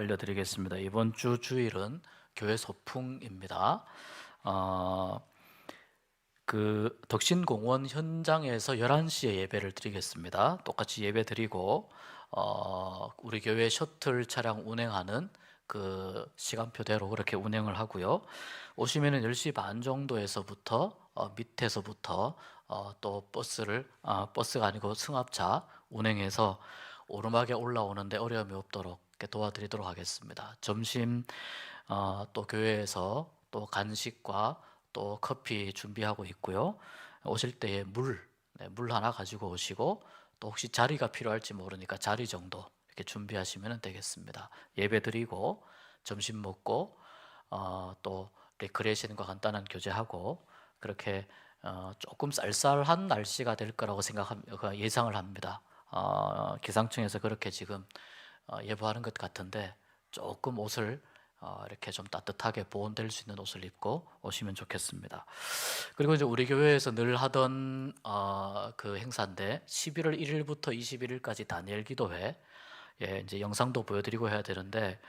알려드리겠습니다. 이번 주 주일은 교회 소풍입니다. 덕신공원 현장에서 11시에 예배를 드리겠습니다. 똑같이 예배 드리고 우리 교회 셔틀 차량 운행하는 그 시간표대로 그렇게 운행을 하고요. 오시면은 10시 반 정도에서부터 밑에서부터 또 버스가 아니고 승합차 운행해서 오르막에 올라오는데 어려움이 없도록 이렇게 도와드리도록 하겠습니다. 점심 또 교회에서 또 간식과 또 커피 준비하고 있고요. 오실 때에 물 하나 가지고 오시고, 또 혹시 자리가 필요할지 모르니까 자리 정도 이렇게 준비하시면 되겠습니다. 예배 드리고 점심 먹고 또 레크레이션과 간단한 교제하고, 그렇게 조금 쌀쌀한 날씨가 될 거라고 예상을 합니다. 기상청에서 그렇게 지금 예보하는 것 같은데, 조금 옷을 이렇게 좀 따뜻하게 보온될 수 있는 옷을 입고 오시면 좋겠습니다. 그리고 이제 우리 교회에서 늘 하던 그 행사인데, 11월 1일부터 21일까지 다니엘 기도회, 이제 영상도 보여드리고 해야 되는데,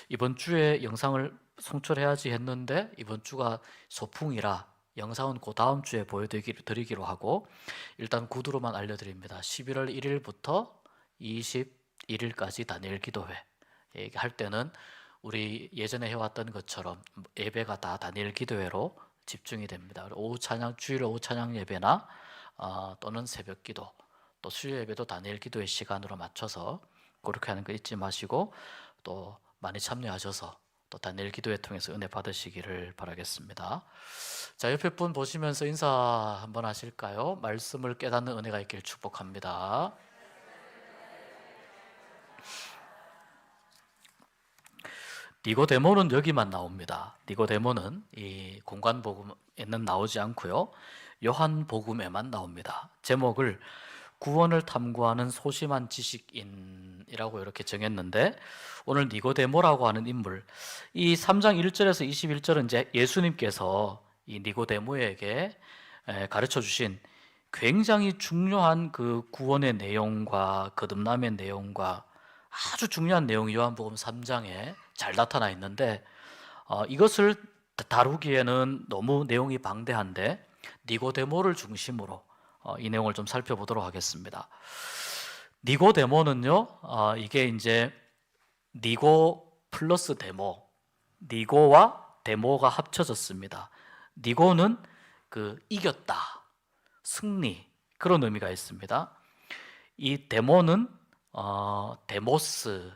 이번 주에 영상을 송출해야지 했는데 이번 주가 소풍이라 영상은 그 다음 주에 보여드리기로 하고, 일단 구두로만 알려드립니다. 11월 1일부터 21일까지 다니엘 기도회 할 때는 우리 예전에 해왔던 것처럼 예배가 다 다니엘 기도회로 집중이 됩니다. 주일 오후 찬양 예배나 또는 새벽 기도, 또 수요 예배도 다니엘 기도회 시간으로 맞춰서 그렇게 하는 거 잊지 마시고, 또 많이 참여하셔서 또 다니엘 기도회 통해서 은혜 받으시기를 바라겠습니다. 자, 옆에 분 보시면서 인사 한번 하실까요? 말씀을 깨닫는 은혜가 있길 축복합니다. 니고데모는 여기만 나옵니다. 니고데모는 이 공관복음에는 나오지 않고요, 요한복음에만 나옵니다. 제목을 구원을 탐구하는 소심한 지식인이라고 이렇게 정했는데, 오늘 니고데모라고 하는 인물, 이 3장 1절에서 21절은 이제 예수님께서 이 니고데모에게 가르쳐 주신 굉장히 중요한 그 구원의 내용과 거듭남의 내용과 아주 중요한 내용이 요한복음 3장에 잘 나타나 있는데, 이것을 다루기에는 너무 내용이 방대한데 니고데모를 중심으로 이 내용을 좀 살펴보도록 하겠습니다. 니고데모는요, 이게 이제 니고 플러스 데모, 니고와 데모가 합쳐졌습니다. 니고는 그 이겼다, 승리, 그런 의미가 있습니다. 이 데모는 데모스,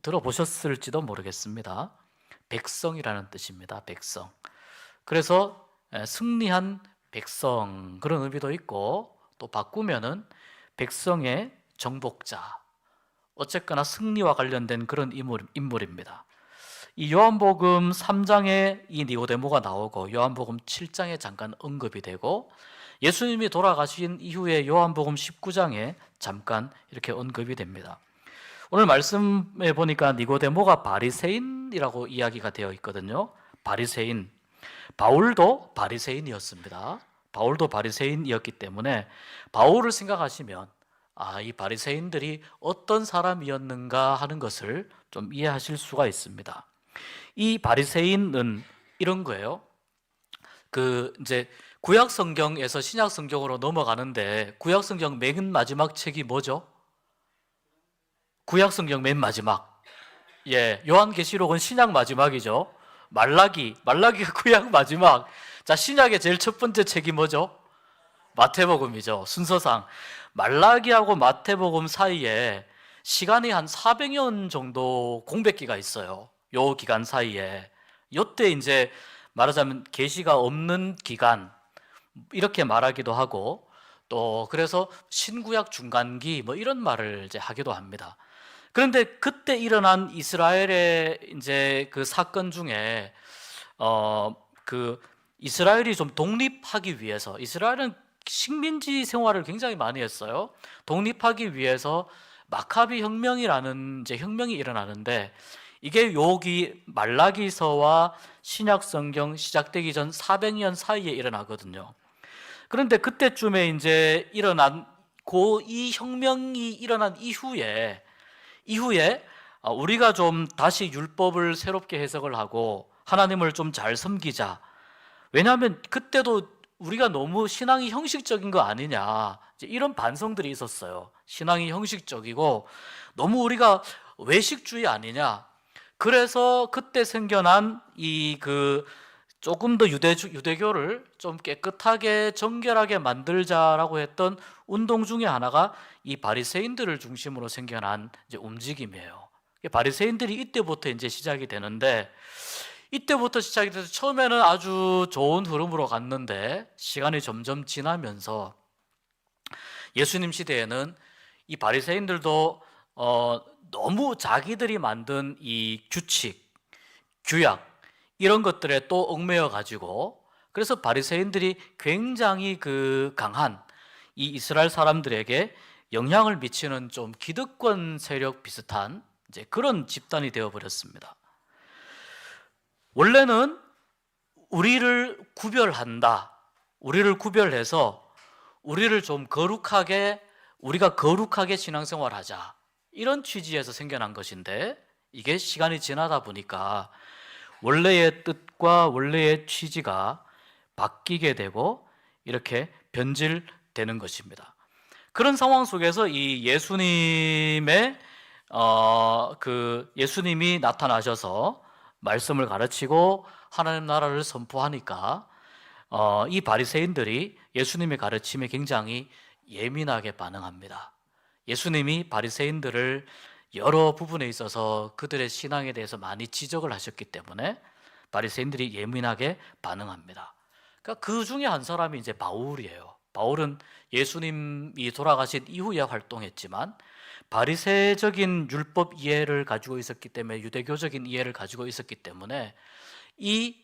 들어보셨을지도 모르겠습니다. 백성이라는 뜻입니다. 백성. 그래서 승리한 백성, 그런 의미도 있고, 또 바꾸면은 백성의 정복자, 어쨌거나 승리와 관련된 그런 인물입니다. 이 요한복음 3장에 이 니고데모가 나오고, 요한복음 7장에 잠깐 언급이 되고, 예수님이 돌아가신 이후에 요한복음 19장에 잠깐 이렇게 언급이 됩니다. 오늘 말씀에 보니까 니고데모가 바리새인이라고 이야기가 되어 있거든요. 바리새인. 바울도 바리새인이었습니다. 바울도 바리새인이었기 때문에 바울을 생각하시면 이 바리새인들이 어떤 사람이었는가 하는 것을 좀 이해하실 수가 있습니다. 이 바리새인은 이런 거예요. 이제 구약 성경에서 신약 성경으로 넘어가는데, 구약 성경 맨 마지막 책이 뭐죠? 구약 성경 맨 마지막. 요한계시록은 신약 마지막이죠. 말라기가 구약 마지막. 자, 신약의 제일 첫 번째 책이 뭐죠? 마태복음이죠. 순서상 말라기하고 마태복음 사이에 시간이 한 400년 정도 공백기가 있어요. 요 기간 사이에. 요때 이제 말하자면 계시가 없는 기간, 이렇게 말하기도 하고, 또 그래서 신구약 중간기 뭐 이런 말을 이제 하기도 합니다. 그런데 그때 일어난 이스라엘의 이제 그 사건 중에 그 이스라엘이 좀 독립하기 위해서, 이스라엘은 식민지 생활을 굉장히 많이 했어요. 독립하기 위해서 마카비 혁명이라는 이제 혁명이 일어나는데, 이게 여기 말라기서와 신약 성경 시작되기 전 400년 사이에 일어나거든요. 그런데 그때쯤에 이제 이 혁명이 일어난 이후에 우리가 좀 다시 율법을 새롭게 해석을 하고 하나님을 좀 잘 섬기자. 왜냐하면 그때도 우리가 너무 신앙이 형식적인 거 아니냐, 이제 이런 반성들이 있었어요. 신앙이 형식적이고 너무 우리가 외식주의 아니냐. 그래서 그때 생겨난 조금 더 유대교를 좀 깨끗하게 정결하게 만들자라고 했던 운동 중에 하나가 이 바리새인들을 중심으로 생겨난 이제 움직임이에요. 바리새인들이 이때부터 이제 시작이 되는데, 이때부터 시작이 돼서 처음에는 아주 좋은 흐름으로 갔는데 시간이 점점 지나면서 예수님 시대에는 이 바리새인들도 너무 자기들이 만든 이 규칙, 규약 이런 것들에 또 얽매여 가지고, 그래서 바리새인들이 굉장히 강한 이 이스라엘 사람들에게 영향을 미치는 좀 기득권 세력 비슷한 이제 그런 집단이 되어 버렸습니다. 원래는 우리를 구별한다, 우리를 구별해서 우리를 좀 우리가 거룩하게 신앙생활하자, 이런 취지에서 생겨난 것인데, 이게 시간이 지나다 보니까 원래의 뜻과 원래의 취지가 바뀌게 되고 이렇게 변질되는 것입니다. 그런 상황 속에서 이 예수님이 나타나셔서 말씀을 가르치고 하나님 나라를 선포하니까 이 바리새인들이 예수님의 가르침에 굉장히 예민하게 반응합니다. 예수님이 바리새인들을 여러 부분에 있어서 그들의 신앙에 대해서 많이 지적을 하셨기 때문에 바리새인들이 예민하게 반응합니다. 그러니까 그 중에 한 사람이 이제 바울이에요. 바울은 예수님이 돌아가신 이후에 활동했지만 바리새적인 율법 이해를 가지고 있었기 때문에, 유대교적인 이해를 가지고 있었기 때문에 이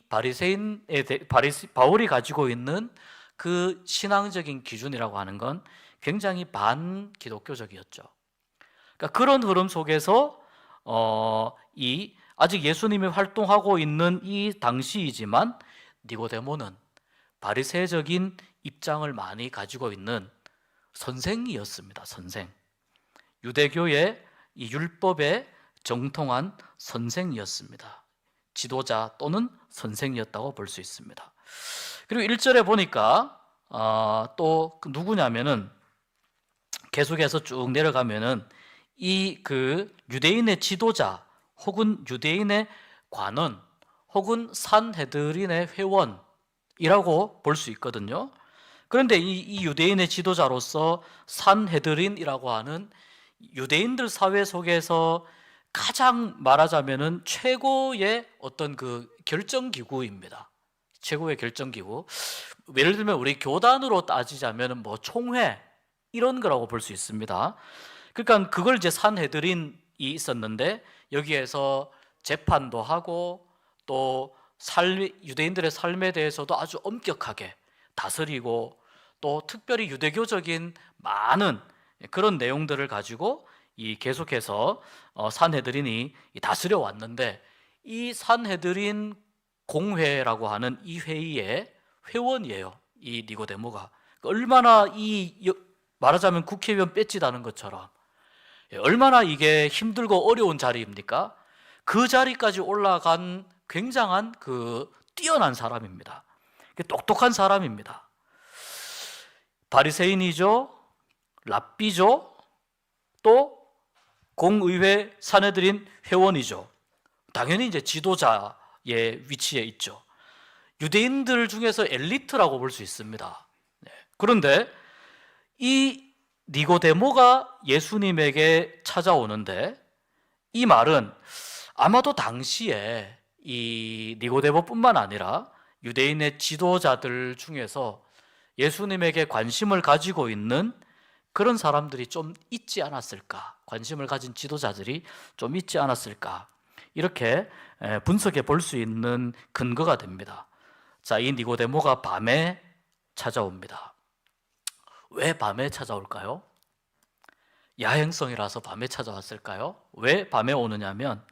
바울이 가지고 있는 그 신앙적인 기준이라고 하는 건 굉장히 반기독교적이었죠. 그러니까 그런 흐름 속에서 아직 예수님이 활동하고 있는 이 당시이지만 니고데모는 바리새적인 입장을 많이 가지고 있는 선생이었습니다. 선생. 유대교의 이 율법에 정통한 선생이었습니다. 지도자 또는 선생이었다고 볼 수 있습니다. 그리고 1절에 보니까 또 누구냐면은 계속해서 쭉 내려가면은 유대인의 지도자 혹은 유대인의 관원 혹은 산헤드린의 회원이라고 볼 수 있거든요. 그런데 이 유대인의 지도자로서 산헤드린이라고 하는 유대인들 사회 속에서 가장 말하자면은 최고의 어떤 결정기구입니다. 최고의 결정기구. 예를 들면 우리 교단으로 따지자면은 총회 이런 거라고 볼 수 있습니다. 그러니까 그걸 이제 산헤드린이 있었는데, 여기에서 재판도 하고 또 유대인들의 삶에 대해서도 아주 엄격하게 다스리고, 또 특별히 유대교적인 많은 그런 내용들을 가지고 계속해서 산헤드린이 다스려 왔는데, 이 산헤드린 공회라고 하는 이 회의의 회원이에요. 이 니고데모가 얼마나 말하자면 국회의원 뺏지다는 것처럼 얼마나 이게 힘들고 어려운 자리입니까? 그 자리까지 올라간 굉장한 뛰어난 사람입니다. 똑똑한 사람입니다. 바리새인이죠, 랍비죠, 또 공의회 산헤드린 회원이죠. 당연히 이제 지도자의 위치에 있죠. 유대인들 중에서 엘리트라고 볼 수 있습니다. 그런데 이 니고데모가 예수님에게 찾아오는데, 이 말은 아마도 당시에 이 니고데모뿐만 아니라 유대인의 지도자들 중에서 예수님에게 관심을 가지고 있는 그런 사람들이 좀 있지 않았을까, 관심을 가진 지도자들이 좀 있지 않았을까, 이렇게 분석해 볼 수 있는 근거가 됩니다. 자, 이 니고데모가 밤에 찾아옵니다. 왜 밤에 찾아올까요? 야행성이라서 밤에 찾아왔을까요? 왜 밤에 오느냐면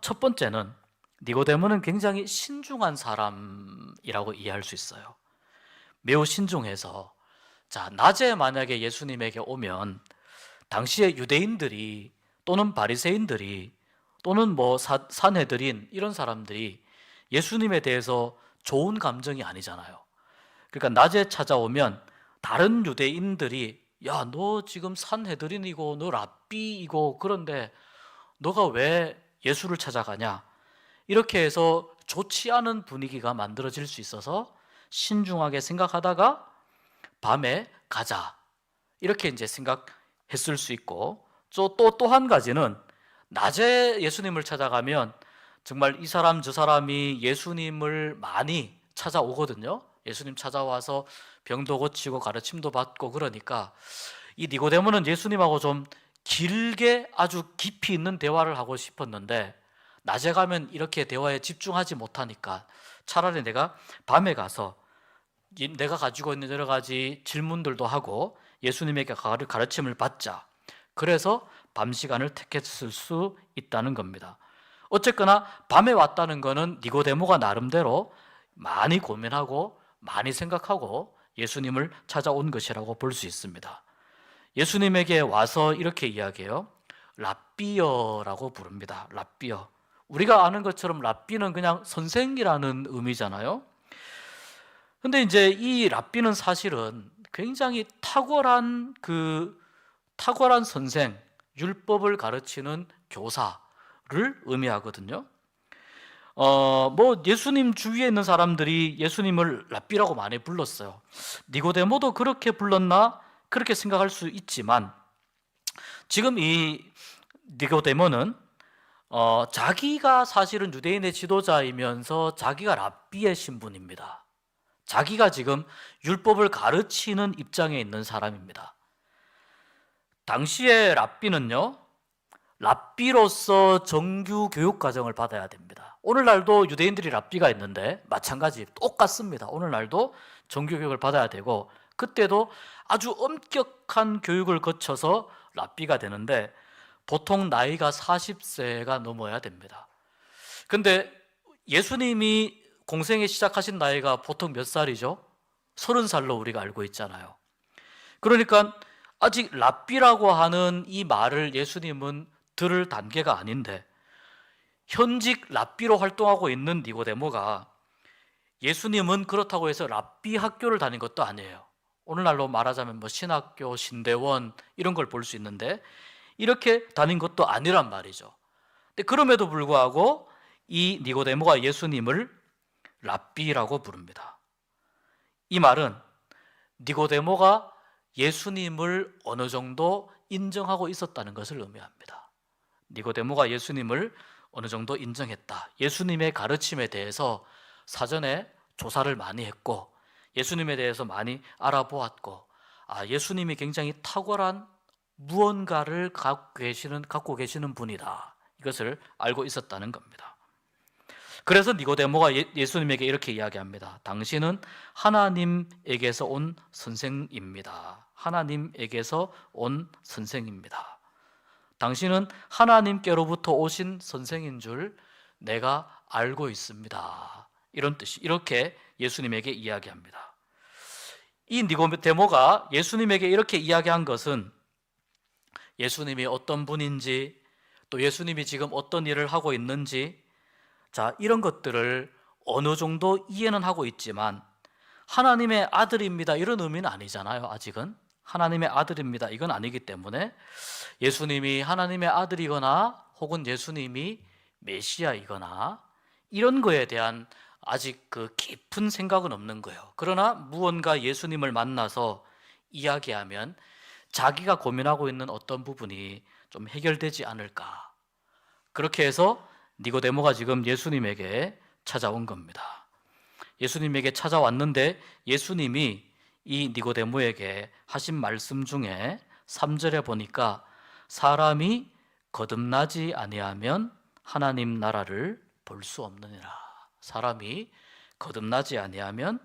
첫 번째는 니고데모는 굉장히 신중한 사람이라고 이해할 수 있어요. 매우 신중해서, 자, 낮에 만약에 예수님에게 오면 당시에 유대인들이 또는 바리새인들이 또는 뭐 산헤드린 이런 사람들이 예수님에 대해서 좋은 감정이 아니잖아요. 그러니까 낮에 찾아오면 다른 유대인들이 야, 너 지금 산헤드린이고 너 랍비이고 그런데 너가 왜 예수를 찾아가냐? 이렇게 해서 좋지 않은 분위기가 만들어질 수 있어서 신중하게 생각하다가 밤에 가자. 이렇게 이제 생각했을 수 있고, 또 한 가지는 낮에 예수님을 찾아가면 정말 이 사람 저 사람이 예수님을 많이 찾아오거든요. 예수님 찾아와서 병도 고치고 가르침도 받고 그러니까 이 니고데모는 예수님하고 좀 길게 아주 깊이 있는 대화를 하고 싶었는데 낮에 가면 이렇게 대화에 집중하지 못하니까 차라리 내가 밤에 가서 내가 가지고 있는 여러 가지 질문들도 하고 예수님에게 가르침을 받자. 그래서 밤 시간을 택했을 수 있다는 겁니다. 어쨌거나 밤에 왔다는 거는 니고데모가 나름대로 많이 고민하고 많이 생각하고 예수님을 찾아온 것이라고 볼 수 있습니다. 예수님에게 와서 이렇게 이야기해요. 랍비어라고 부릅니다. 랍비어. 우리가 아는 것처럼 랍비는 그냥 선생이라는 의미잖아요. 근데 이제 이 랍비는 사실은 굉장히 탁월한 선생, 율법을 가르치는 교사를 의미하거든요. 뭐 예수님 주위에 있는 사람들이 예수님을 랍비라고 많이 불렀어요. 니고데모도 그렇게 불렀나? 그렇게 생각할 수 있지만 지금 이 니고데모는 자기가 사실은 유대인의 지도자이면서 자기가 랍비의 신분입니다. 자기가 지금 율법을 가르치는 입장에 있는 사람입니다. 당시에 랍비는요, 랍비로서 정규 교육 과정을 받아야 됩니다. 오늘날도 유대인들이 랍비가 있는데 마찬가지 똑같습니다. 오늘날도 정규 교육을 받아야 되고 그때도 아주 엄격한 교육을 거쳐서 랍비가 되는데 보통 나이가 40세가 넘어야 됩니다. 근데 예수님이 공생에 시작하신 나이가 보통 몇 살이죠? 30살로 우리가 알고 있잖아요. 그러니까 아직 랍비라고 하는 이 말을 예수님은 들을 단계가 아닌데 현직 랍비로 활동하고 있는 니고데모가 예수님은 그렇다고 해서 랍비 학교를 다닌 것도 아니에요. 오늘날로 말하자면 뭐 신학교, 신대원 이런 걸 볼 수 있는데 이렇게 다닌 것도 아니란 말이죠. 근데 그럼에도 불구하고 이 니고데모가 예수님을 랍비라고 부릅니다. 이 말은 니고데모가 예수님을 어느 정도 인정하고 있었다는 것을 의미합니다. 니고데모가 예수님을 어느 정도 인정했다. 예수님의 가르침에 대해서 사전에 조사를 많이 했고 예수님에 대해서 많이 알아보았고 예수님이 굉장히 탁월한 무언가를 갖고 계시는 분이다. 이것을 알고 있었다는 겁니다. 그래서 니고데모가 예수님에게 이렇게 이야기합니다. 당신은 하나님에게서 온 선생입니다. 하나님에게서 온 선생입니다. 당신은 하나님께로부터 오신 선생인 줄 내가 알고 있습니다. 이런 뜻이 이렇게 예수님에게 이야기합니다. 이 니고데모가 예수님에게 이렇게 이야기한 것은 예수님이 어떤 분인지 또 예수님이 지금 어떤 일을 하고 있는지 이런 것들을 어느 정도 이해는 하고 있지만 하나님의 아들입니다 이런 의미는 아니잖아요. 아직은 하나님의 아들입니다 이건 아니기 때문에 예수님이 하나님의 아들이거나 혹은 예수님이 메시아이거나 이런 거에 대한 아직 그 깊은 생각은 없는 거예요. 그러나 무언가 예수님을 만나서 이야기하면 자기가 고민하고 있는 어떤 부분이 좀 해결되지 않을까. 그렇게 해서 니고데모가 지금 예수님에게 찾아온 겁니다. 예수님에게 찾아왔는데 예수님이 이 니고데모에게 하신 말씀 중에 3절에 보니까 사람이 거듭나지 아니하면 하나님 나라를 볼 수 없느니라. 사람이 거듭나지 아니하면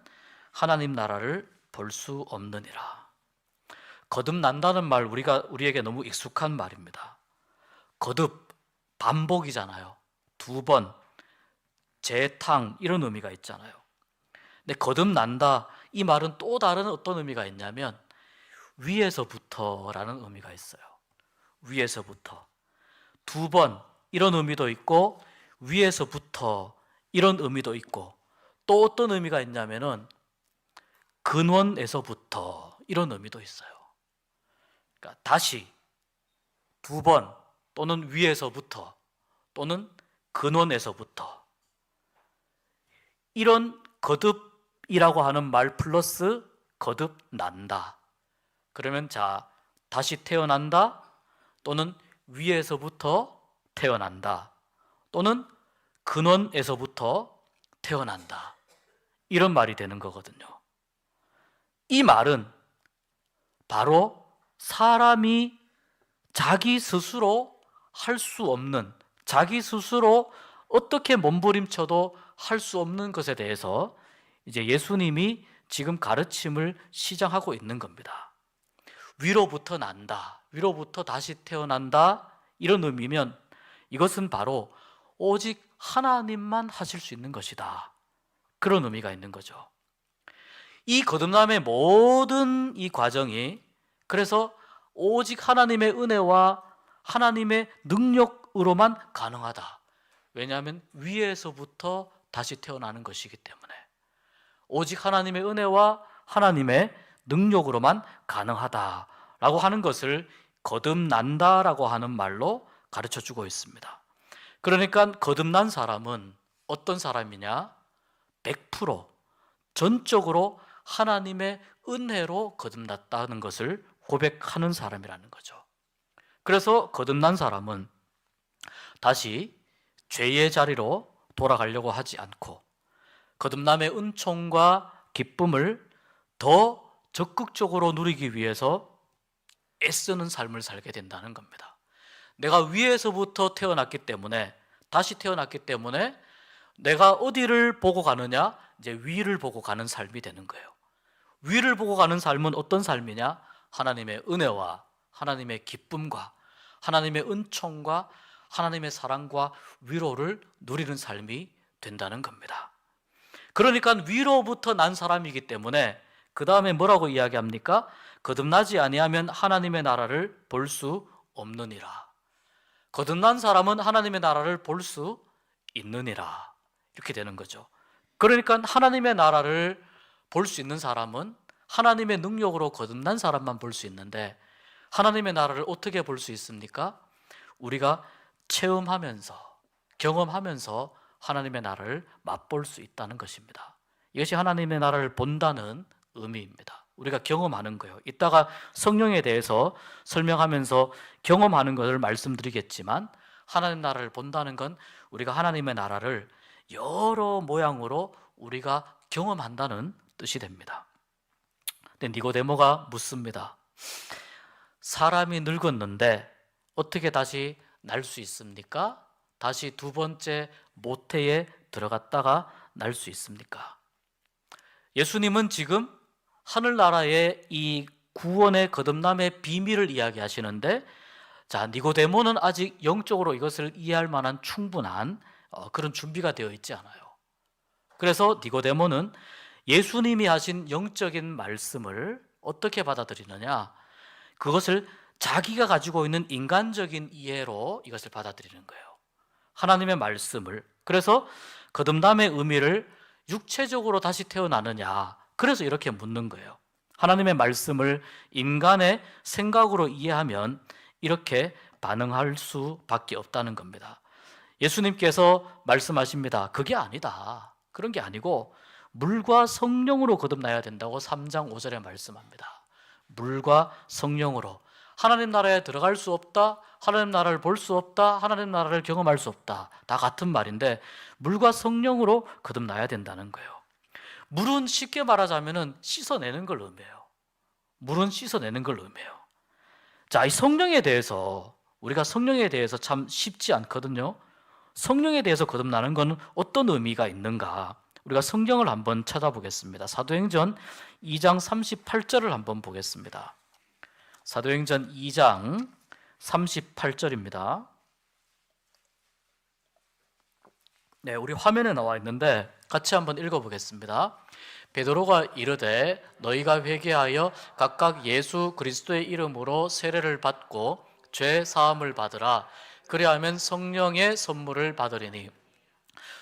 하나님 나라를 볼 수 없느니라. 거듭난다는 말 우리에게 너무 익숙한 말입니다. 거듭, 반복이잖아요. 2번, 재탕 이런 의미가 있잖아요. 근데 거듭난다 이 말은 또 다른 어떤 의미가 있냐면 위에서부터라는 의미가 있어요. 위에서부터. 두 번 이런 의미도 있고 위에서부터 이런 의미도 있고 또 어떤 의미가 있냐면은 근원에서부터 이런 의미도 있어요. 그러니까 다시 두 번 또는 위에서부터 또는 근원에서부터 이런 거듭이라고 하는 말 플러스 거듭난다. 그러면 자, 다시 태어난다 또는 위에서부터 태어난다 또는 근원에서부터 태어난다. 이런 말이 되는 거거든요. 이 말은 바로 사람이 자기 스스로 할 수 없는, 자기 스스로 어떻게 몸부림쳐도 할 수 없는 것에 대해서 이제 예수님이 지금 가르침을 시작하고 있는 겁니다. 위로부터 난다, 위로부터 다시 태어난다, 이런 의미면 이것은 바로 오직 하나님만 하실 수 있는 것이다. 그런 의미가 있는 거죠. 이 거듭남의 모든 이 과정이 그래서 오직 하나님의 은혜와 하나님의 능력으로만 가능하다. 왜냐하면 위에서부터 다시 태어나는 것이기 때문에 오직 하나님의 은혜와 하나님의 능력으로만 가능하다라고 하는 것을 거듭난다라고 하는 말로 가르쳐주고 있습니다. 그러니까 거듭난 사람은 어떤 사람이냐? 100% 전적으로 하나님의 은혜로 거듭났다는 것을 고백하는 사람이라는 거죠. 그래서 거듭난 사람은 다시 죄의 자리로 돌아가려고 하지 않고 거듭남의 은총과 기쁨을 더 적극적으로 누리기 위해서 애쓰는 삶을 살게 된다는 겁니다. 내가 위에서부터 태어났기 때문에, 다시 태어났기 때문에 내가 어디를 보고 가느냐? 이제 위를 보고 가는 삶이 되는 거예요. 위를 보고 가는 삶은 어떤 삶이냐? 하나님의 은혜와 하나님의 기쁨과 하나님의 은총과 하나님의 사랑과 위로를 누리는 삶이 된다는 겁니다. 그러니까 위로부터 난 사람이기 때문에 그 다음에 뭐라고 이야기합니까? 거듭나지 아니하면 하나님의 나라를 볼 수 없느니라. 거듭난 사람은 하나님의 나라를 볼 수 있느니라. 이렇게 되는 거죠. 그러니까 하나님의 나라를 볼 수 있는 사람은 하나님의 능력으로 거듭난 사람만 볼 수 있는데 하나님의 나라를 어떻게 볼 수 있습니까? 우리가 체험하면서, 경험하면서 하나님의 나라를 맛볼 수 있다는 것입니다. 이것이 하나님의 나라를 본다는 의미입니다. 우리가 경험하는 거예요. 이따가 성령에 대해서 설명하면서 경험하는 것을 말씀드리겠지만 하나님 나라를 본다는 건 우리가 하나님의 나라를 여러 모양으로 우리가 경험한다는 뜻이 됩니다. 근데 니고데모가 묻습니다. 사람이 늙었는데 어떻게 다시 날 수 있습니까? 다시 두 번째 모태에 들어갔다가 날 수 있습니까? 예수님은 지금 하늘나라의 이 구원의 거듭남의 비밀을 이야기하시는데, 자, 니고데모는 아직 영적으로 이것을 이해할 만한 충분한 그런 준비가 되어 있지 않아요. 그래서 니고데모는 예수님이 하신 영적인 말씀을 어떻게 받아들이느냐? 그것을 자기가 가지고 있는 인간적인 이해로 이것을 받아들이는 거예요. 하나님의 말씀을. 그래서 거듭남의 의미를 육체적으로 다시 태어나느냐? 그래서 이렇게 묻는 거예요. 하나님의 말씀을 인간의 생각으로 이해하면 이렇게 반응할 수밖에 없다는 겁니다. 예수님께서 말씀하십니다. 그게 아니다. 그런 게 아니고 물과 성령으로 거듭나야 된다고 3장 5절에 말씀합니다. 물과 성령으로. 하나님 나라에 들어갈 수 없다, 하나님 나라를 볼 수 없다, 하나님 나라를 경험할 수 없다, 다 같은 말인데 물과 성령으로 거듭나야 된다는 거예요. 물은 쉽게 말하자면 씻어내는 걸 의미해요. 물은 씻어내는 걸 의미해요. 자, 이 성령에 대해서, 우리가 성령에 대해서 참 쉽지 않거든요. 성령에 대해서 거듭나는 건 어떤 의미가 있는가? 우리가 성경을 한번 찾아보겠습니다. 사도행전 2장 38절을 한번 보겠습니다. 사도행전 2장 38절입니다. 네, 우리 화면에 나와 있는데 같이 한번 읽어보겠습니다. 베드로가 이르되 너희가 회개하여 각각 예수 그리스도의 이름으로 세례를 받고 죄 사함을 받으라. 그리하면 성령의 선물을 받으리니.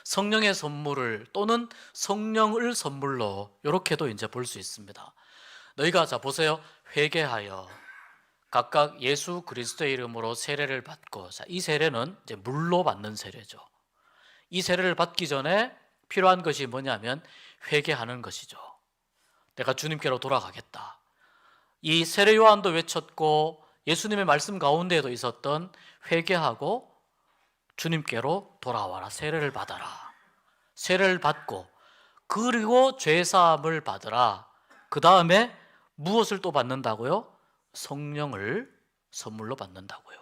성령의 선물을 또는 성령을 선물로 이렇게도 이제 볼 수 있습니다. 너희가 자 보세요. 회개하여 각각 예수 그리스도의 이름으로 세례를 받고, 자, 이 세례는 이제 물로 받는 세례죠. 이 세례를 받기 전에 필요한 것이 뭐냐면 회개하는 것이죠. 내가 주님께로 돌아가겠다. 이 세례 요한도 외쳤고 예수님의 말씀 가운데에도 있었던 회개하고 주님께로 돌아와라. 세례를 받아라. 세례를 받고 그리고 죄사함을 받으라. 그 다음에 무엇을 또 받는다고요? 성령을 선물로 받는다고요.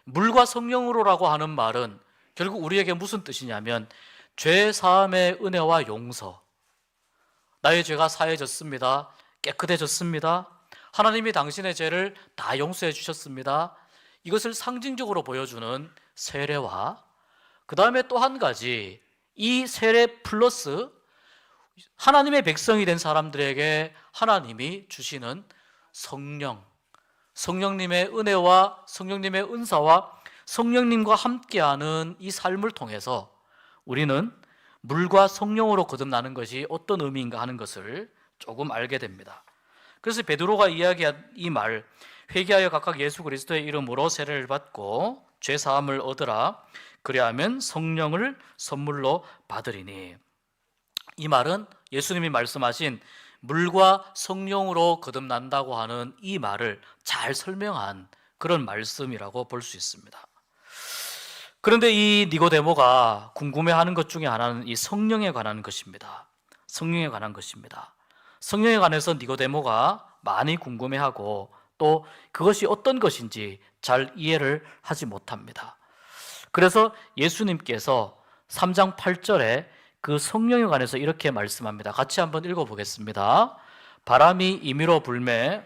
물과 성령으로라고 하는 말은 결국 우리에게 무슨 뜻이냐면 죄사함의 은혜와 용서. 나의 죄가 사해졌습니다. 깨끗해졌습니다. 하나님이 당신의 죄를 다 용서해 주셨습니다. 이것을 상징적으로 보여주는 세례와 그 다음에 또 한 가지, 이 세례 플러스 하나님의 백성이 된 사람들에게 하나님이 주시는 성령, 성령님의 은혜와 성령님의 은사와 성령님과 함께하는 이 삶을 통해서 우리는 물과 성령으로 거듭나는 것이 어떤 의미인가 하는 것을 조금 알게 됩니다. 그래서 베드로가 이야기한 이 말, 회개하여 각각 예수 그리스도의 이름으로 세례를 받고 죄 사함을 얻으라. 그리하면 성령을 선물로 받으리니. 이 말은 예수님이 말씀하신 물과 성령으로 거듭난다고 하는 이 말을 잘 설명한 그런 말씀이라고 볼 수 있습니다. 그런데 이 니고데모가 궁금해하는 것 중에 하나는 이 성령에 관한 것입니다. 성령에 관한 것입니다. 성령에 관해서 니고데모가 많이 궁금해하고 또 그것이 어떤 것인지 잘 이해를 하지 못합니다. 그래서 예수님께서 3장 8절에 그 성령에 관해서 이렇게 말씀합니다. 같이 한번 읽어보겠습니다. 바람이 임의로 불매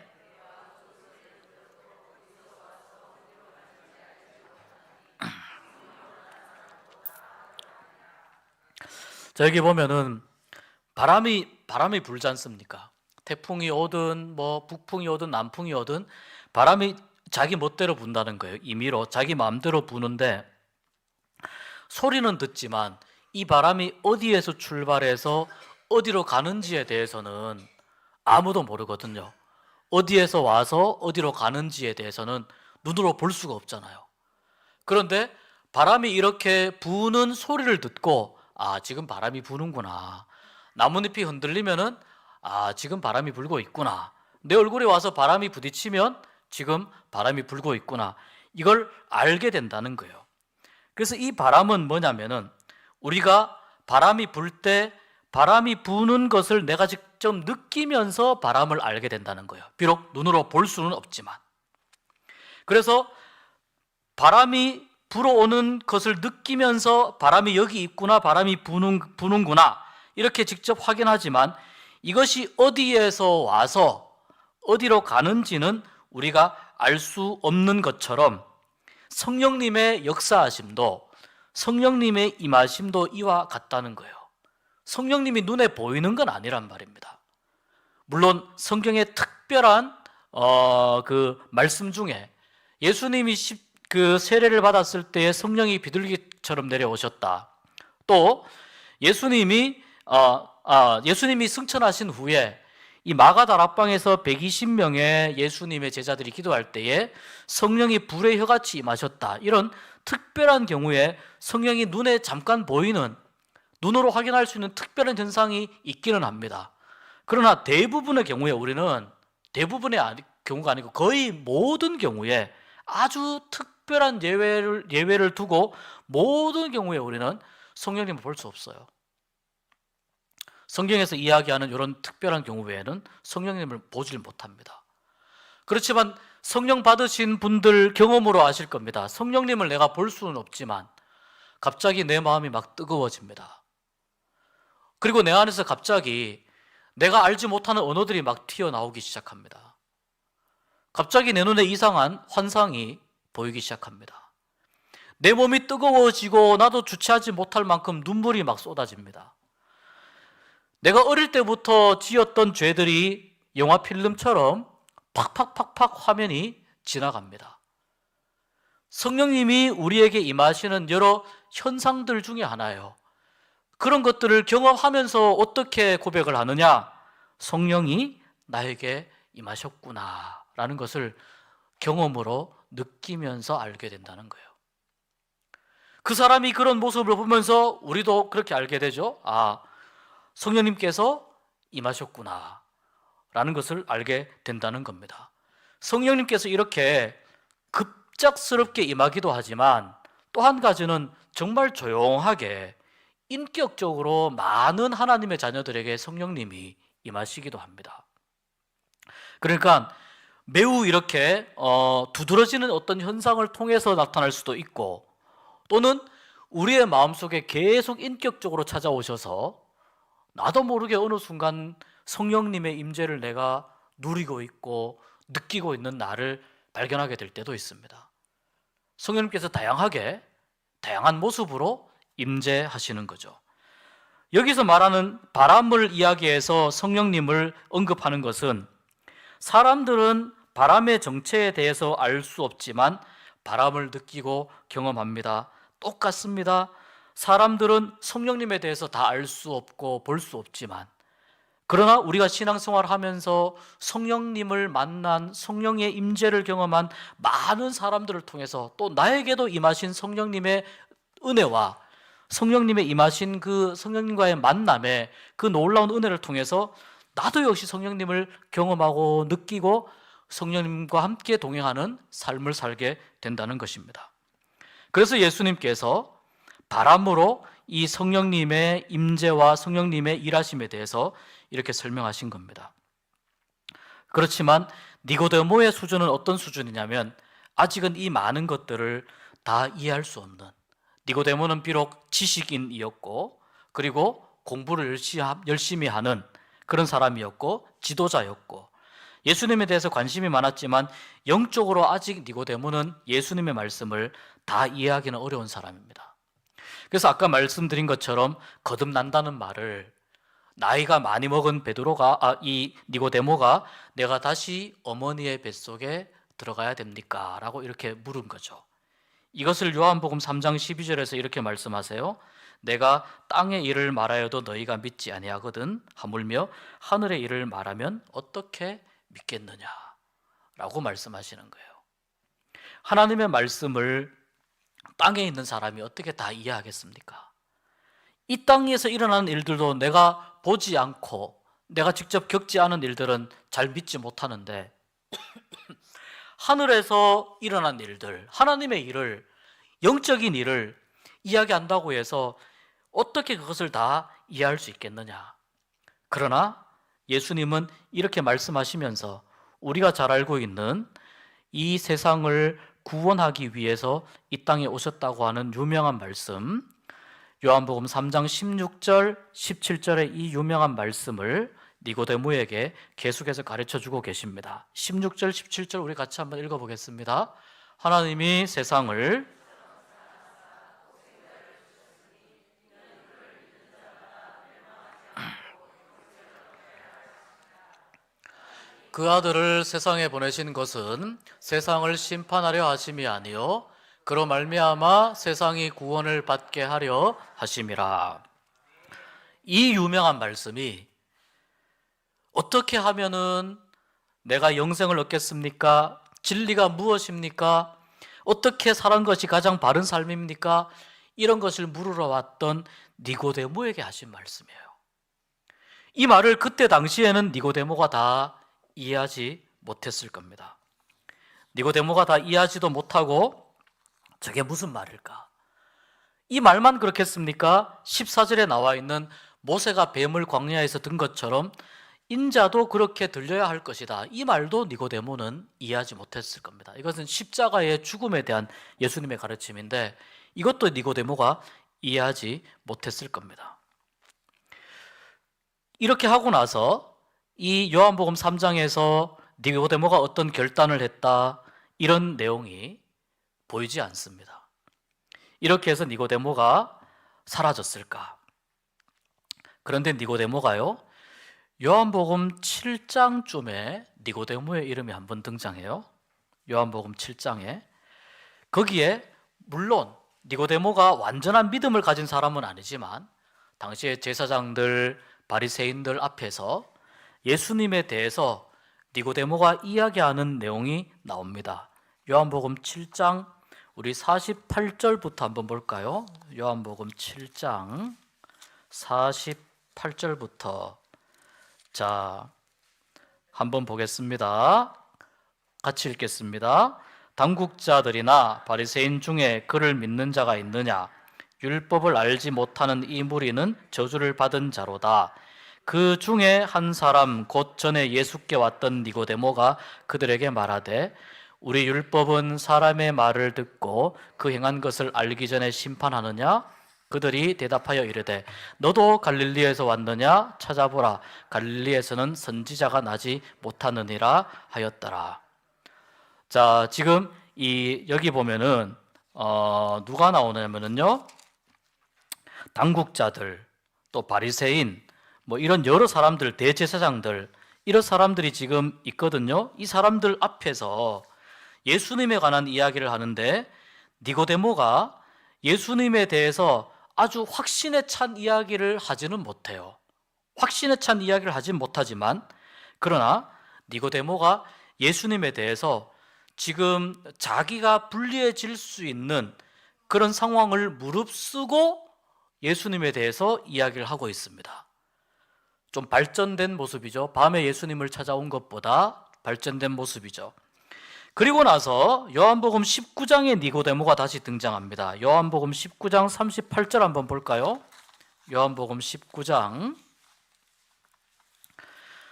자, 여기 보면은 바람이 불지 않습니까? 태풍이 오든 뭐 북풍이 오든 남풍이 오든 바람이 자기 멋대로 분다는 거예요. 임의로 자기 마음대로 부는데 소리는 듣지만 이 바람이 어디에서 출발해서 어디로 가는지에 대해서는 아무도 모르거든요. 어디에서 와서 어디로 가는지에 대해서는 눈으로 볼 수가 없잖아요. 그런데 바람이 이렇게 부는 소리를 듣고 지금 바람이 부는구나. 나뭇잎이 흔들리면은 지금 바람이 불고 있구나. 내 얼굴에 와서 바람이 부딪히면 지금 바람이 불고 있구나. 이걸 알게 된다는 거예요. 그래서 이 바람은 뭐냐면은 우리가 바람이 불 때 바람이 부는 것을 내가 직접 느끼면서 바람을 알게 된다는 거예요. 비록 눈으로 볼 수는 없지만. 그래서 바람이 불어오는 것을 느끼면서 바람이 여기 있구나, 바람이 부는구나 이렇게 직접 확인하지만 이것이 어디에서 와서 어디로 가는지는 우리가 알 수 없는 것처럼 성령님의 역사하심도 성령님의 임하심도 이와 같다는 거예요. 성령님이 눈에 보이는 건 아니란 말입니다. 물론 성경의 특별한 그 말씀 중에 예수님이 그 세례를 받았을 때에 성령이 비둘기처럼 내려오셨다. 또 예수님이 승천하신 후에 이 마가다락방에서 120명의 예수님의 제자들이 기도할 때에 성령이 불의 혀같이 임하셨다. 이런 특별한 경우에 성령이 눈에 잠깐 보이는, 눈으로 확인할 수 있는 특별한 현상이 있기는 합니다. 그러나 대부분의 경우에 우리는 대부분의 경우가 아니고 거의 모든 경우에 아주 특별한 예외를 두고 모든 경우에 우리는 성령님을 볼 수 없어요. 성경에서 이야기하는 이런 특별한 경우 외에는 성령님을 보질 못합니다. 그렇지만 성령 받으신 분들 경험으로 아실 겁니다. 성령님을 내가 볼 수는 없지만 갑자기 내 마음이 막 뜨거워집니다. 그리고 내 안에서 갑자기 내가 알지 못하는 언어들이 막 튀어나오기 시작합니다. 갑자기 내 눈에 이상한 환상이 보이기 시작합니다. 내 몸이 뜨거워지고 나도 주체하지 못할 만큼 눈물이 막 쏟아집니다. 내가 어릴 때부터 지었던 죄들이 영화 필름처럼 팍팍팍팍 화면이 지나갑니다. 성령님이 우리에게 임하시는 여러 현상들 중에 하나예요. 그런 것들을 경험하면서 어떻게 고백을 하느냐? 성령이 나에게 임하셨구나 라는 것을 경험으로 느끼면서 알게 된다는 거예요. 그 사람이 그런 모습을 보면서 우리도 그렇게 알게 되죠. 아, 성령님께서 임하셨구나 라는 것을 알게 된다는 겁니다. 성령님께서 이렇게 급작스럽게 임하기도 하지만 또 한 가지는 정말 조용하게 인격적으로 많은 하나님의 자녀들에게 성령님이 임하시기도 합니다. 그러니까 매우 이렇게 두드러지는 어떤 현상을 통해서 나타날 수도 있고, 또는 우리의 마음속에 계속 인격적으로 찾아오셔서 나도 모르게 어느 순간 성령님의 임재를 내가 누리고 있고 느끼고 있는 나를 발견하게 될 때도 있습니다. 성령님께서 다양한 모습으로 임재하시는 거죠. 여기서 말하는 바람을 이야기해서 성령님을 언급하는 것은, 사람들은 바람의 정체에 대해서 알 수 없지만 바람을 느끼고 경험합니다. 똑같습니다. 사람들은 성령님에 대해서 다 알 수 없고 볼 수 없지만, 그러나 우리가 신앙생활을 하면서 성령님을 만난, 성령의 임재를 경험한 많은 사람들을 통해서 또 나에게도 임하신 성령님의 은혜와 성령님의 임하신 그 성령님과의 만남에 그 놀라운 은혜를 통해서 나도 역시 성령님을 경험하고 느끼고 성령님과 함께 동행하는 삶을 살게 된다는 것입니다. 그래서 예수님께서 바람으로 이 성령님의 임재와 성령님의 일하심에 대해서 이렇게 설명하신 겁니다. 그렇지만 니고데모의 수준은 어떤 수준이냐면, 아직은 이 많은 것들을 다 이해할 수 없는, 니고데모는 비록 지식인이었고 그리고 공부를 열심히 하는 그런 사람이었고 지도자였고 예수님에 대해서 관심이 많았지만 영적으로 아직 니고데모는 예수님의 말씀을 다 이해하기는 어려운 사람입니다. 그래서 아까 말씀드린 것처럼 거듭난다는 말을 나이가 많이 먹은 이 니고데모가 내가 다시 어머니의 뱃속에 들어가야 됩니까? 라고 이렇게 물은 거죠. 이것을 요한복음 3장 12절에서 이렇게 말씀하세요. 내가 땅의 일을 말하여도 너희가 믿지 아니하거든 하물며 하늘의 일을 말하면 어떻게 믿겠느냐 라고 말씀하시는 거예요. 하나님의 말씀을 땅에 있는 사람이 어떻게 다 이해하겠습니까? 이 땅에서 일어나는 일들도 내가 보지 않고 내가 직접 겪지 않은 일들은 잘 믿지 못하는데, 하늘에서 일어난 일들, 하나님의 일을, 영적인 일을 이야기한다고 해서 어떻게 그것을 다 이해할 수 있겠느냐? 그러나 예수님은 이렇게 말씀하시면서 우리가 잘 알고 있는 이 세상을 구원하기 위해서 이 땅에 오셨다고 하는 유명한 말씀, 요한복음 3장 16절, 17절의 이 유명한 말씀을 니고데모에게 계속해서 가르쳐주고 계십니다. 16절, 17절 우리 같이 한번 읽어보겠습니다. 하나님이 세상을 그 아들을 세상에 보내신 것은 세상을 심판하려 하심이 아니요 그로 말미암아 세상이 구원을 받게 하려 하심이라. 이 유명한 말씀이 어떻게 하면은 내가 영생을 얻겠습니까? 진리가 무엇입니까? 어떻게 사는 것이 가장 바른 삶입니까? 이런 것을 물으러 왔던 니고데모에게 하신 말씀이에요. 이 말을 그때 당시에는 니고데모가 다 이해하지 못했을 겁니다. 니고데모가 다 이해하지도 못하고 저게 무슨 말일까? 이 말만 그렇겠습니까? 14절에 나와 있는 모세가 뱀을 광야에서 든 것처럼 인자도 그렇게 들려야 할 것이다. 이 말도 니고데모는 이해하지 못했을 겁니다. 이것은 십자가의 죽음에 대한 예수님의 가르침인데 이것도 니고데모가 이해하지 못했을 겁니다. 이렇게 하고 나서 이 요한복음 3장에서 니고데모가 어떤 결단을 했다, 이런 내용이 보이지 않습니다. 이렇게 해서 니고데모가 사라졌을까? 그런데 니고데모가요, 요한복음 7장쯤에 니고데모의 이름이 한번 등장해요. 요한복음 7장에 거기에 물론 니고데모가 완전한 믿음을 가진 사람은 아니지만 당시의 제사장들, 바리새인들 앞에서 예수님에 대해서 니고데모가 이야기하는 내용이 나옵니다. 요한복음 7장 우리 48절부터 한번 볼까요? 요한복음 7장 48절부터 자, 한번 보겠습니다. 같이 읽겠습니다. 당국자들이나 바리새인 중에 그를 믿는 자가 있느냐? 율법을 알지 못하는 이 무리는 저주를 받은 자로다. 그 중에 한 사람 곧 전에 예수께 왔던 니고데모가 그들에게 말하되 우리 율법은 사람의 말을 듣고 그 행한 것을 알기 전에 심판하느냐? 그들이 대답하여 이르되 너도 갈릴리에서 왔느냐? 찾아보라. 갈릴리에서는 선지자가 나지 못하느니라 하였더라. 자, 지금 여기 보면은 누가 나오냐면은요, 당국자들, 또 바리새인, 뭐 이런 여러 사람들, 대제사장들, 이런 사람들이 지금 있거든요. 이 사람들 앞에서 예수님에 관한 이야기를 하는데 니고데모가 예수님에 대해서 아주 확신에 찬 이야기를 하지는 못해요. 확신에 찬 이야기를 하진 못하지만 그러나 니고데모가 예수님에 대해서 지금 자기가 불리해질 수 있는 그런 상황을 무릅쓰고 예수님에 대해서 이야기를 하고 있습니다. 좀 발전된 모습이죠. 밤에 예수님을 찾아온 것보다 발전된 모습이죠. 그리고 나서 요한복음 19장에 니고데모가 다시 등장합니다. 요한복음 19장 38절 한번 볼까요? 요한복음 19장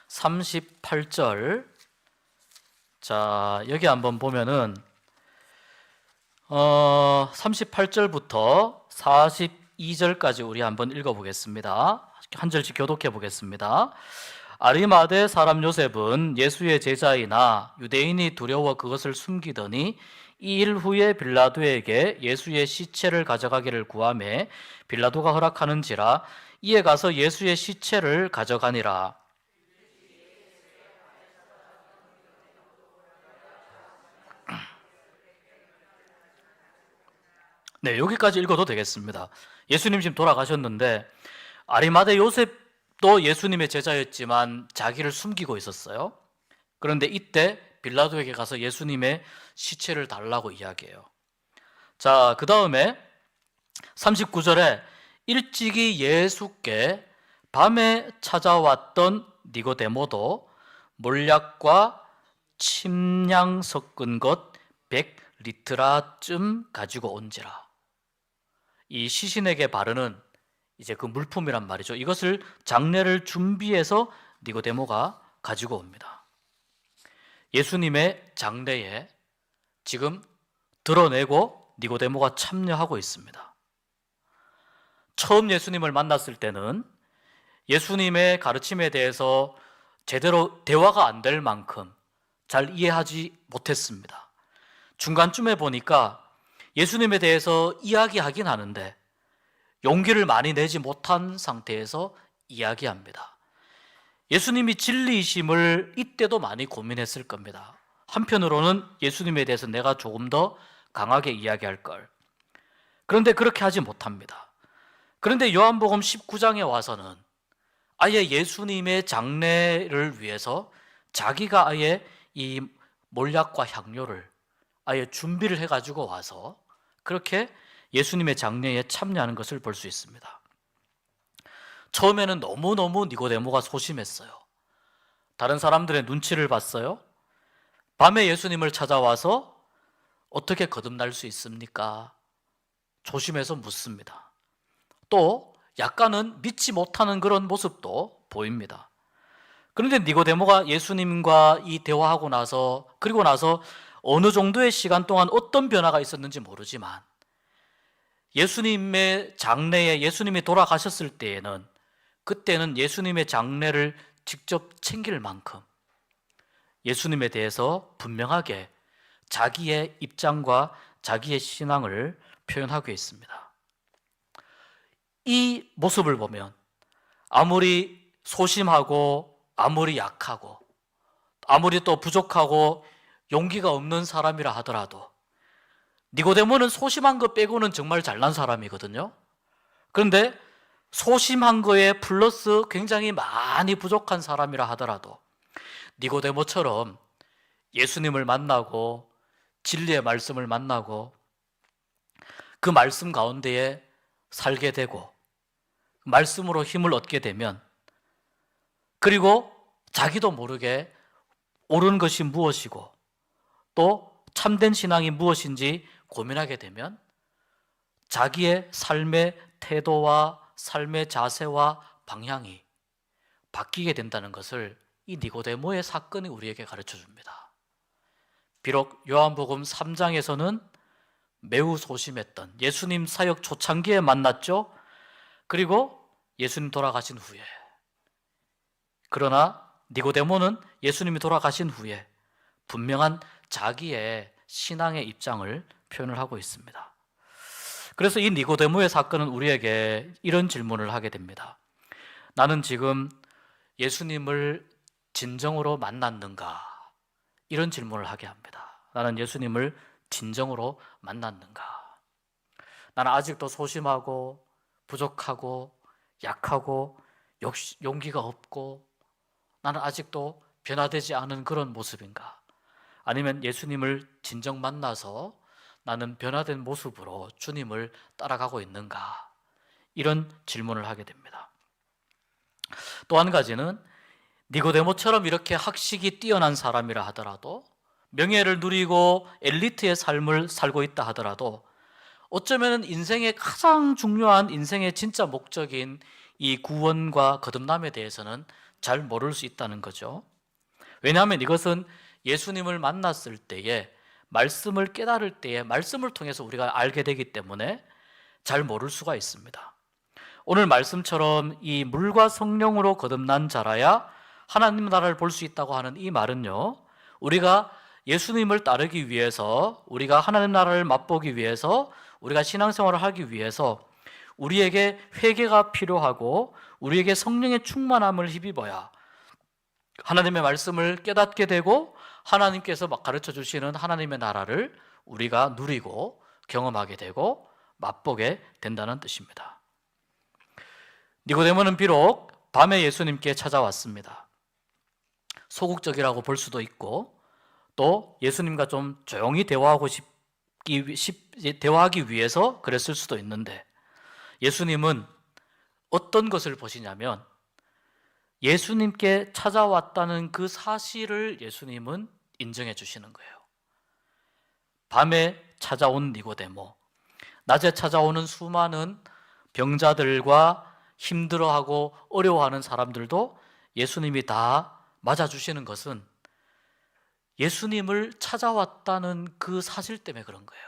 38절. 자, 여기 한번 보면은 38절부터 42절까지 우리 한번 읽어보겠습니다. 한 절씩 교독해 보겠습니다. 아리마대 사람 요셉은 예수의 제자이나 유대인이 두려워 그것을 숨기더니 2일 후에 빌라도에게 예수의 시체를 가져가기를 구하매 빌라도가 허락하는지라 이에 가서 예수의 시체를 가져가니라. 네, 여기까지 읽어도 되겠습니다. 예수님 지금 돌아가셨는데 아리마대 요셉도 예수님의 제자였지만 자기를 숨기고 있었어요. 그런데 이때 빌라도에게 가서 예수님의 시체를 달라고 이야기해요. 자, 그 다음에 39절에 일찍이 예수께 밤에 찾아왔던 니고데모도 몰약과 침량 섞은 것 100리트라쯤 가지고 온지라. 이 시신에게 바르는 이제 그 물품이란 말이죠. 이것을 장례를 준비해서 니고데모가 가지고 옵니다. 예수님의 장례에 지금 드러내고 니고데모가 참여하고 있습니다. 처음 예수님을 만났을 때는 예수님의 가르침에 대해서 제대로 대화가 안 될 만큼 잘 이해하지 못했습니다. 중간쯤에 보니까 예수님에 대해서 이야기하긴 하는데 용기를 많이 내지 못한 상태에서 이야기합니다. 예수님이 진리이심을 이때도 많이 고민했을 겁니다. 한편으로는 예수님에 대해서 내가 조금 더 강하게 이야기할 걸. 그런데 그렇게 하지 못합니다. 그런데 요한복음 19장에 와서는 아예 예수님의 장례를 위해서 자기가 아예 이 몰약과 향료를 아예 준비를 해가지고 와서 그렇게 예수님의 장례에 참여하는 것을 볼 수 있습니다. 처음에는 너무너무 니고데모가 소심했어요. 다른 사람들의 눈치를 봤어요. 밤에 예수님을 찾아와서 어떻게 거듭날 수 있습니까? 조심해서 묻습니다. 또 약간은 믿지 못하는 그런 모습도 보입니다. 그런데 니고데모가 예수님과 이 대화하고 나서 그리고 나서 어느 정도의 시간 동안 어떤 변화가 있었는지 모르지만 예수님의 장례에 예수님이 돌아가셨을 때에는 그때는 예수님의 장례를 직접 챙길 만큼 예수님에 대해서 분명하게 자기의 입장과 자기의 신앙을 표현하고 있습니다. 이 모습을 보면 아무리 소심하고 아무리 약하고 아무리 또 부족하고 용기가 없는 사람이라 하더라도 니고데모는 소심한 거 빼고는 정말 잘난 사람이거든요. 그런데 소심한 거에 플러스 굉장히 많이 부족한 사람이라 하더라도 니고데모처럼 예수님을 만나고 진리의 말씀을 만나고 그 말씀 가운데에 살게 되고 말씀으로 힘을 얻게 되면, 그리고 자기도 모르게 옳은 것이 무엇이고 또 참된 신앙이 무엇인지 고민하게 되면 자기의 삶의 태도와 삶의 자세와 방향이 바뀌게 된다는 것을 이 니고데모의 사건이 우리에게 가르쳐 줍니다. 비록 요한복음 3장에서는 매우 소심했던, 예수님 사역 초창기에 만났죠. 그리고 예수님 돌아가신 후에, 그러나 니고데모는 예수님이 돌아가신 후에 분명한 자기의 신앙의 입장을 표현을 하고 있습니다. 그래서 이 니고데모의 사건은 우리에게 이런 질문을 하게 됩니다. 나는 지금 예수님을 진정으로 만났는가? 이런 질문을 하게 합니다. 나는 예수님을 진정으로 만났는가? 나는 아직도 소심하고 부족하고 약하고 용기가 없고 나는 아직도 변화되지 않은 그런 모습인가? 아니면 예수님을 진정 만나서 나는 변화된 모습으로 주님을 따라가고 있는가? 이런 질문을 하게 됩니다. 또 한 가지는 니고데모처럼 이렇게 학식이 뛰어난 사람이라 하더라도, 명예를 누리고 엘리트의 삶을 살고 있다 하더라도 어쩌면 인생의 가장 중요한, 인생의 진짜 목적인 이 구원과 거듭남에 대해서는 잘 모를 수 있다는 거죠. 왜냐하면 이것은 예수님을 만났을 때에, 말씀을 깨달을 때에 말씀을 통해서 우리가 알게 되기 때문에 잘 모를 수가 있습니다. 오늘 말씀처럼 이 물과 성령으로 거듭난 자라야 하나님 나라를 볼 수 있다고 하는 이 말은요, 우리가 예수님을 따르기 위해서, 우리가 하나님 나라를 맛보기 위해서, 우리가 신앙생활을 하기 위해서 우리에게 회개가 필요하고 우리에게 성령의 충만함을 힘입어야 하나님의 말씀을 깨닫게 되고 하나님께서 가르쳐 주시는 하나님의 나라를 우리가 누리고 경험하게 되고 맛보게 된다는 뜻입니다. 니고데모는 비록 밤에 예수님께 찾아왔습니다. 소극적이라고 볼 수도 있고 또 예수님과 좀 조용히 대화하기 위해서 그랬을 수도 있는데, 예수님은 어떤 것을 보시냐면 예수님께 찾아왔다는 그 사실을 예수님은 인정해 주시는 거예요. 밤에 찾아온 니고데모, 낮에 찾아오는 수많은 병자들과 힘들어하고 어려워하는 사람들도 예수님이 다 맞아주시는 것은 예수님을 찾아왔다는 그 사실 때문에 그런 거예요.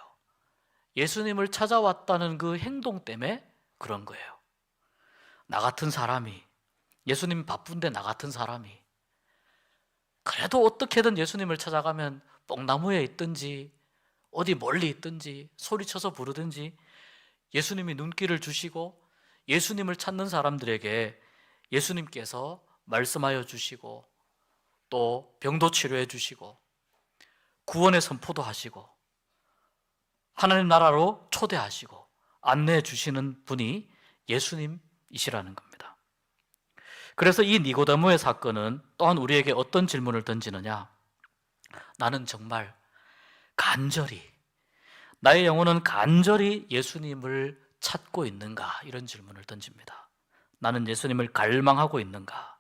예수님을 찾아왔다는 그 행동 때문에 그런 거예요. 나 같은 사람이, 예수님 바쁜데 나 같은 사람이 그래도 어떻게든 예수님을 찾아가면 뽕나무에 있든지 어디 멀리 있든지 소리쳐서 부르든지 예수님이 눈길을 주시고 예수님을 찾는 사람들에게 예수님께서 말씀하여 주시고 또 병도 치료해 주시고 구원의 선포도 하시고 하나님 나라로 초대하시고 안내해 주시는 분이 예수님이시라는 겁니다. 그래서 이 니고데모의 사건은 또한 우리에게 어떤 질문을 던지느냐? 나는 정말 간절히, 나의 영혼은 간절히 예수님을 찾고 있는가? 이런 질문을 던집니다. 나는 예수님을 갈망하고 있는가?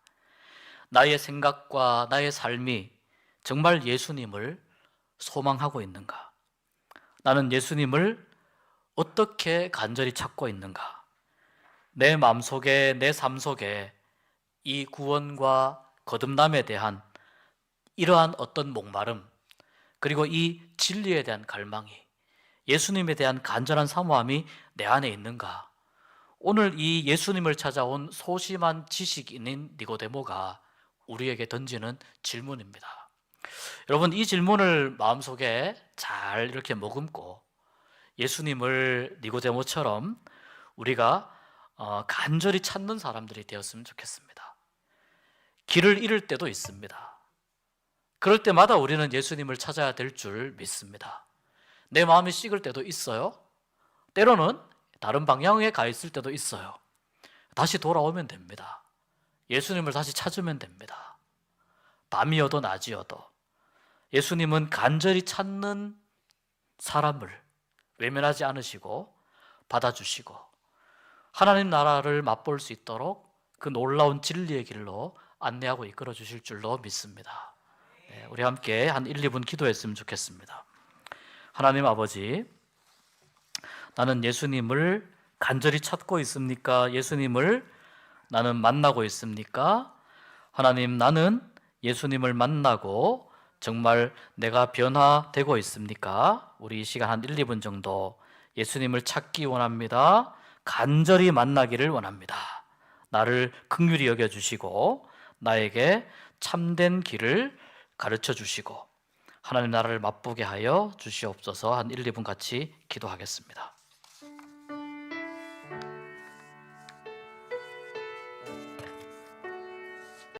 나의 생각과 나의 삶이 정말 예수님을 소망하고 있는가? 나는 예수님을 어떻게 간절히 찾고 있는가? 내 마음속에, 내 삶 속에 이 구원과 거듭남에 대한 이러한 어떤 목마름, 그리고 이 진리에 대한 갈망이, 예수님에 대한 간절한 사모함이 내 안에 있는가? 오늘 이 예수님을 찾아온 소심한 지식인인 니고데모가 우리에게 던지는 질문입니다. 여러분, 이 질문을 마음속에 잘 이렇게 머금고 예수님을 니고데모처럼 우리가 간절히 찾는 사람들이 되었으면 좋겠습니다. 길을 잃을 때도 있습니다. 그럴 때마다 우리는 예수님을 찾아야 될 줄 믿습니다. 내 마음이 식을 때도 있어요. 때로는 다른 방향에 가 있을 때도 있어요. 다시 돌아오면 됩니다. 예수님을 다시 찾으면 됩니다. 밤이어도 낮이어도 예수님은 간절히 찾는 사람을 외면하지 않으시고 받아주시고 하나님 나라를 맛볼 수 있도록 그 놀라운 진리의 길로 안내하고 이끌어 주실 줄로 믿습니다. 네, 우리 함께 한 1, 2분 기도했으면 좋겠습니다. 하나님 아버지, 나는 예수님을 간절히 찾고 있습니까? 예수님을 나는 만나고 있습니까? 하나님, 나는 예수님을 만나고 정말 내가 변화되고 있습니까? 우리 이 시간 한 1, 2분 정도 예수님을 찾기 원합니다. 간절히 만나기를 원합니다. 나를 긍휼히 여겨주시고 나에게 참된 길을 가르쳐 주시고 하나님 나라를 맛보게 하여 주시옵소서. 한 1, 2분 같이 기도하겠습니다.